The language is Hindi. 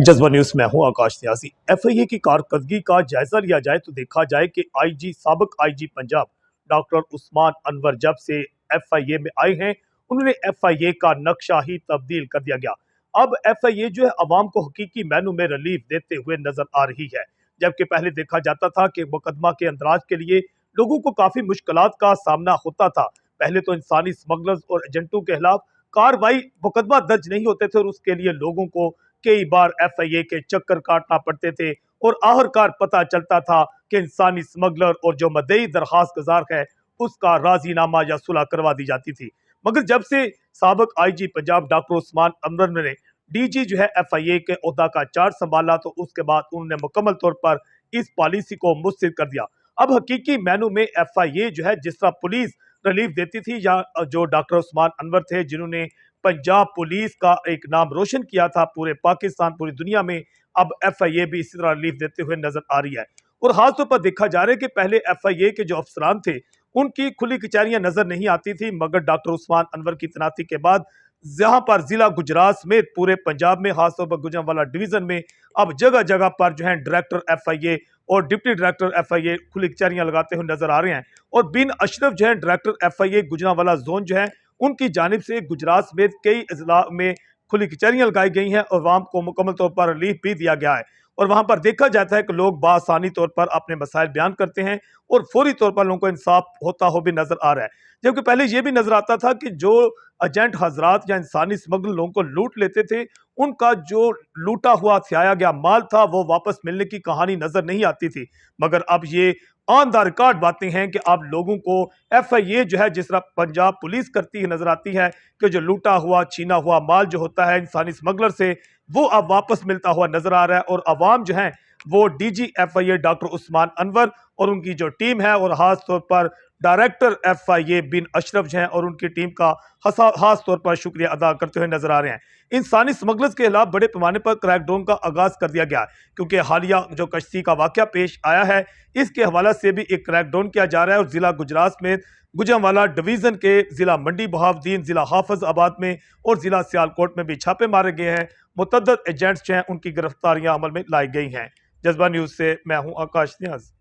जज्बा न्यूज में हूं आकाश न्यासी। एफआईए की कारकर्दगी का जायजा लिया जाए तो देखा जाए कि साबिक आईजी पंजाब डॉक्टर उस्मान अनवर जब से एफआईए में आए हैं, उन्होंने एफआईए का नक्शा ही तब्दील कर दिया गया। अब एफआईए जो है अवाम को हकीकी मैनू में रिलीफ देते हुए नजर आ रही है, जबकि पहले देखा जाता था कि मुकदमा के अंदराज के लिए लोगों को काफी मुश्किलात का सामना होता था। पहले तो इंसानी स्मगलर्स और एजेंटों के खिलाफ कार्रवाई मुकदमा दर्ज नहीं होते थे और उसके लिए लोगों को कई बार एफआईए के चक्कर काटना पड़ते थे और आखिरकार पता चलता था कि इंसानी स्मगलर और जो मदई दरखास्त गुजार है उसका राजीनामा या सुलह करवा दी जाती थी। मगर जब से साबिक आईजी पंजाब डॉक्टर उस्मान अनवर ने डीजी जो है एफआईए के ओहदा का चार्ज संभाला तो उसके बाद उन्होंने मुकम्मल तौर पर इस पॉलिसी को मुस्तरद कर दिया। अब हकीकी मैनू में एफआईए जो है जिस तरह पुलिस रिलीफ देती थी या जो डॉक्टर उस्मान अनवर थे जिन्होंने पंजाब पुलिस का एक नाम रोशन किया था पूरे पाकिस्तान पूरी दुनिया में, अब एफआईए भी इसी तरह रिलीफ देते हुए नजर आ रही है। और खासतौर पर देखा जा रहा है कि पहले एफआईए के जो अफसरान थे उनकी खुली कचहरियां नजर नहीं आती थी, मगर डॉक्टर उस्मान अनवर की तैनाती के बाद जहां पर जिला गुजरात समेत पूरे पंजाब में खासतौर पर गुजरांवाला डिवीजन में अब जगह जगह पर जो है डायरेक्टर एफआईए और डिप्टी डायरेक्टर एफआईए खुली कचहरियां लगाते हुए नजर आ रहे हैं। और बिन अशरफ जो है डायरेक्टर एफआईए गुजरांवाला जोन जो है उनकी जानिब से गुजरात समेत कई अजला में खुली कचहरियां लगाई गई हैं और अवाम को मुकम्मल तौर पर रिलीफ भी दिया गया है। और वहां पर देखा जाता है कि लोग बासानी तौर पर अपने मसाइल बयान करते हैं और फौरी तौर पर लोगों को इंसाफ होता हो भी नजर आ रहा है। जबकि पहले यह भी नजर आता था कि जो एजेंट हजरात या इंसानी स्मगलर लोगों को लूट लेते थे उनका जो लूटा हुआ हथियाया गया माल था वो वापस मिलने की कहानी नजर नहीं आती थी। मगर अब ये ऑन द रिकॉर्ड बातें हैं कि अब लोगों को एफआईए जो है जिस तरह पंजाब पुलिस करती है नजर आती है कि जो लूटा हुआ छीना हुआ माल जो होता है इंसानी स्मगलर से वो अब वापस मिलता हुआ नजर आ रहा है। और अवाम जो है वो DG FIA doctor Usman Anwar और उनकी जो टीम है और खास तौर पर डायरेक्टर एफआईए बिन अशरफ जो हैं और उनकी टीम का खास तौर पर शुक्रिया अदा करते हुए नजर आ रहे हैं। इंसानी स्मगलर्स के खिलाफ बड़े पैमाने पर क्रैकडाउन का आगाज कर दिया गया क्योंकि हालिया जो कश्ती का वाकया पेश आया है इसके हवाले से भी एक क्रैकडाउन किया जा रहा है और जिला गुजरात में गुजरांवाला डिवीजन के जिला मंडी बहाउद्दीन, जिला हाफिज आबाद में और जिला सियालकोट में भी छापे मारे गए हैं। मुतअद्दिद एजेंट्स जो हैं उनकी गिरफ्तारियां अमल में लाई गई हैं। जज्बा न्यूज से मैं हूं आकाश न्याज।